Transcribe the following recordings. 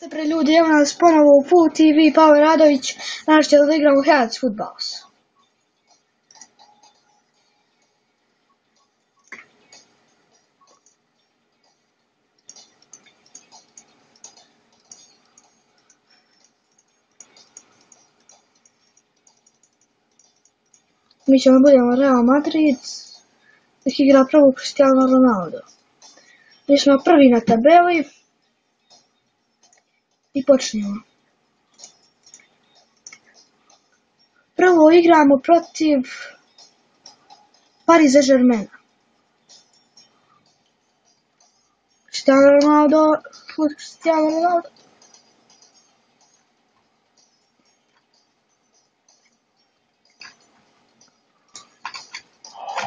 Dobre ljudi, evo nas ponovo u Full TV, Pavle Radović, danas će da igramo Heads Footballs. Mi ćemo budemo Real Madrid, dok igra prvo Cristiano Ronaldo. Mi smo prvi na tabeli i počnemo. Prvo igramo protiv Paris Saint-Germain. Cristiano Ronaldo.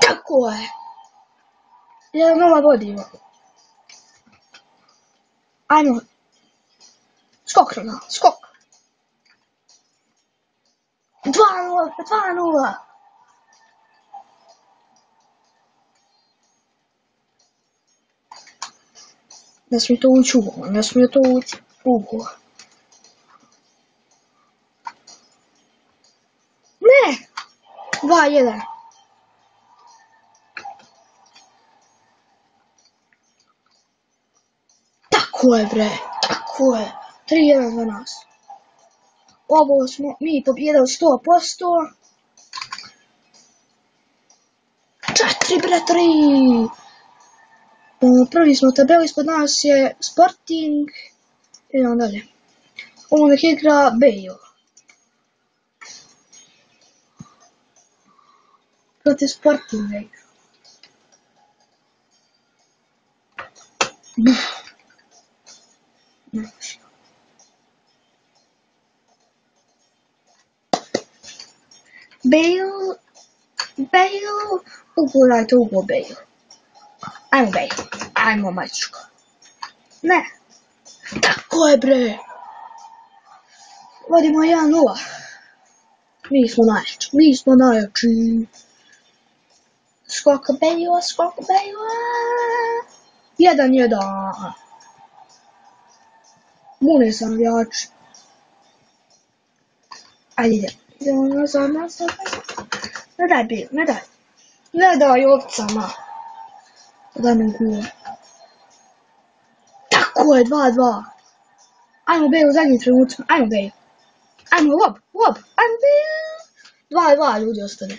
Tako je. 1-0 vodimo. Ajmo. Skok Ronaldo, skok. 2-0. Ne smije to ući u gol, ne smije to ući u gol. Ne! 2-1. Tako je bre, tako je. 3-1 za nas. Ovo smo mi pobjedili 100%. 4-3. Prvi smo tabeli, ispod nas je Sporting. Idemo dalje. Ovo nek igra Bale. Protiv Sportinga igra. Bale, ugurajte ugo Bale. Ajmo Bale, ajmo mačko. Ne, tako je bre. Vodimo 1-0. Mi smo najjači. Skok Bale. 1-1. Mune sam navijači. Ajde, idemo nazad. Ne daj Bale, ne daj. Ne daj ovcama. Daj mi gol. Tako je, 2-2. Ajmo Bale u zadnjim trenucima, ajmo Bale. Ajmo lob, ajmo Bale. 2-2 ljudi ostane.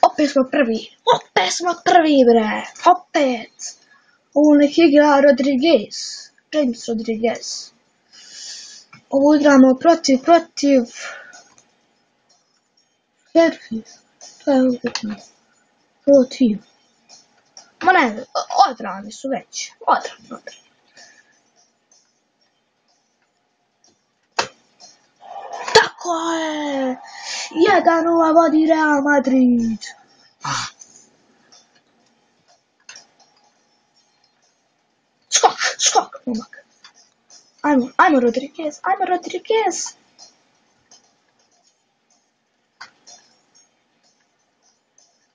Opet smo prvi bre, opet. Ovo nek igra James Rodriguez. Ovo igramo protiv Herfield. To je upitno. Prvo tim. Ma ne, odrani su već. Odrani. Tako je! 1-0 vodi Real Madrid. Skok, momak. Ajmo Rodriguez.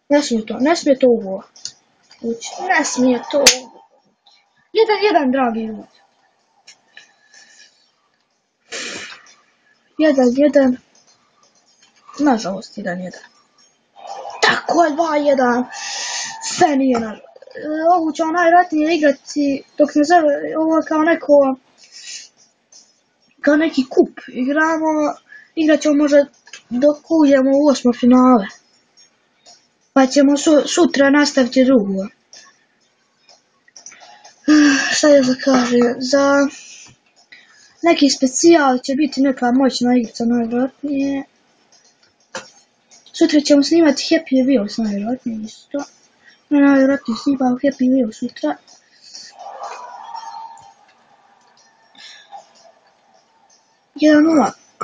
Ne smije to ugo. Ne smije to ugo. 1-1, dragi ljudi. 1-1. Nažalost, 1-1. Tako je, 2-1. Sve nije nažalost. Ovu ćemo najvjerojatnije igrati dok ne zove, ovo kao neki kup. Igrat ćemo možda dok uđemo u 8. finale. Pa ćemo sutra nastaviti drugo. Šta je da kažem, za neki specijal će biti neka moćna igrica najvjerojatnije. Sutra ćemo snimati Happy Wheels najvjerojatnije isto. Najvjerojatnije snimamo Happy Wheels sutra.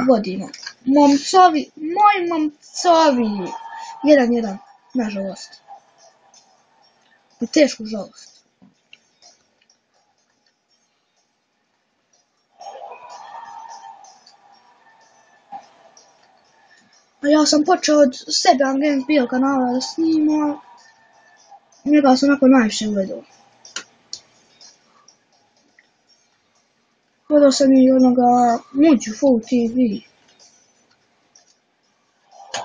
Vodimo. Moji momcovi. 1-1, nažalost. U tešku žalost. Ja sam počeo od sebe Games kanala da snimam. Njega sam onako najviše gledao. Gledao sam i onoga Muđu Full TV.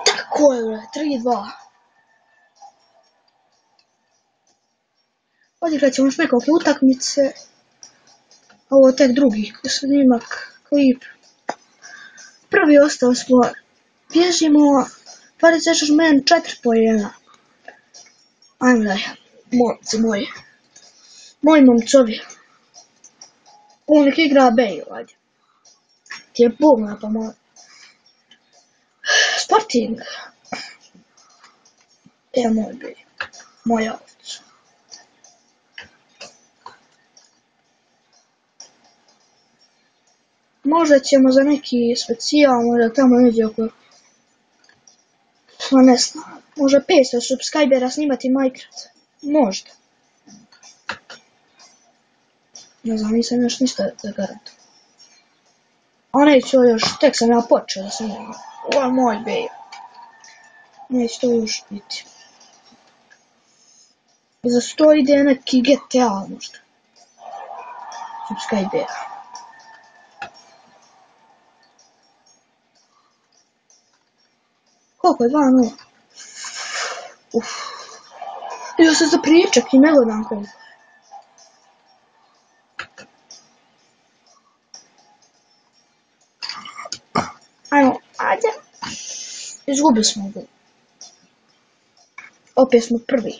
Tako je, 3-2. Odigrat ćemo još nekoliko utakmice. Ovo tek drugi snimak, klip. Prvi ostao smo, bježimo, Paris Saint-Germain 4 poena. Ajmo daj, momci moji. Moji momcovi. On nek igra Bale, ajde. Ti je Bog na pomoć. Sporting. Moj Bale. Moja ovca. Možda ćemo za neki specijal, možda tamo neđe oko, ne znam, možda 500 subscribera snimati Minecraft. Možda. Ne znam, nisam još ništa da garantujem. A neću još, tek sam ja počeo da snimam. Ovo je moj Bale. Neće to još biti. Za 100 ide neki GTA možda. Subscribera. Koliko je 2-0? Ja se za pričak i ne gledam koliko. Ajmo, ajde. Izgubili smo ga. Opet smo prvi.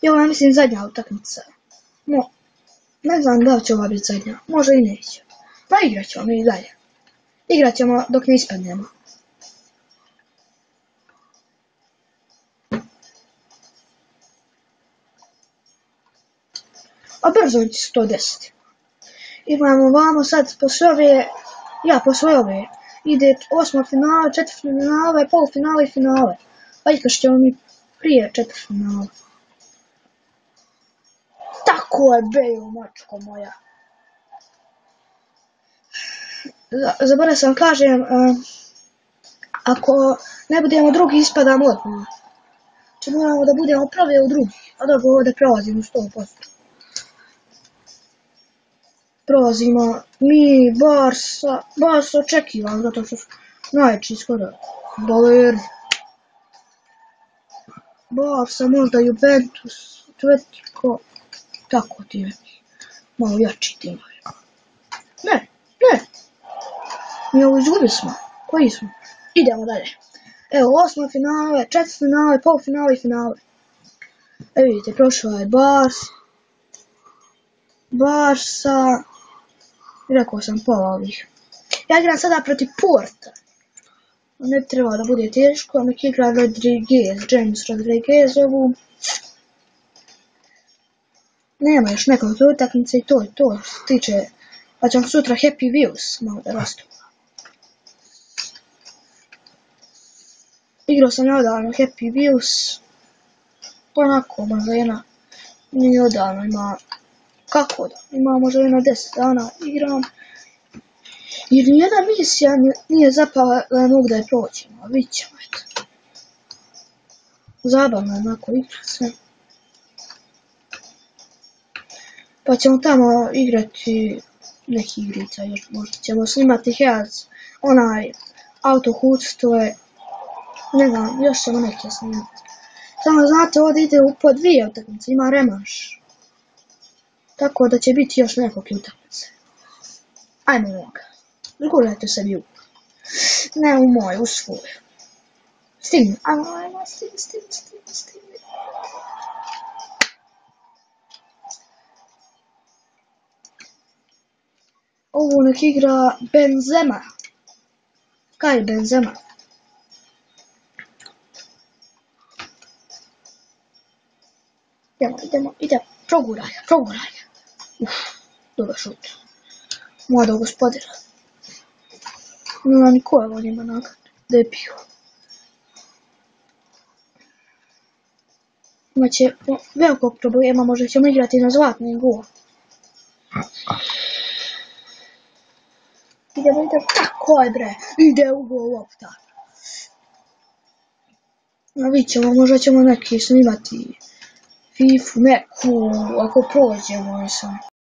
I ovo je, mislim, zadnja utakmica. No, ne znam da li će ova biti zadnja. Može i neće. Pa igrat ćemo mi i dalje. Igrat ćemo dok ne ispadnemo. A brzo će se to desiti. Imamo vamo sad posle ove, posle ove, ide 8. finale, 4. finale, polufinale i finale. Pa ikaš ćemo mi prije 4. finale. Tako je, Bale, mačko moja. Zaboravio sam kažem, ako ne budemo drugi, ispadamo odmah. Znači moramo da budemo prvi u drugi, a dobro ovdje prelazimo 100%. Prolazimo mi, Barsa očekivam, zato što su najjači skoro. Balerni. Barsa, možda Juventus, Atletico, tako ti neki, malo jači timovi. Ne. Mi ovo izgubili smo. Koji smo? Idemo dalje. Evo, 8. finale, 4. finale, polufinale i finale. Evo vidite, prošla je Barsa. Rekao sam pola ovih. Ja igram sada protiv Porta. Ne bi trebalo da bude teško, nek igra James Rodriguez ovu. Nema još nekoliko utakmice i to je to. Što se tiče, pa ćemo sutra Happy Wheels malo da rastuva. Igrao sam neodavno Happy Wheels. Onako, možda jedna, nije odavno, ima, kako da, ima možda jedna 10 dana igram. Jer nijedna misija nije zapala da ne mogu da je prođemo, a vidit ćemo eto. Zabavno je onako igrat sve. Pa ćemo tamo igrati neki igrica, jer možda ćemo snimati Heads, onaj Autohoods, to je, ne znam, još ćemo neke snimati. Samo znate, ovdje ide po 2 utakmice, ima remanš. Tako da će biti još nekoliko utakmice. Ajmo moga. Zgurajte sebi u. Ne u moj, u svoj. Stigni. Ajmo, stigni. Ovo nek igra Benzema. Kaj je Benzema? Idemo. Proguraj. Dobar šut. Mladog gospodina. Nema ni ko je on ima nagradu. Debiju. Imaće velikog problema, možda ćemo igrati na zlatni gol. Idemo. Tako je bre. Ide u gol lopta. Vidit ćemo, možda ćemo neki snimati FIFA neku, ako prođemo, nisam.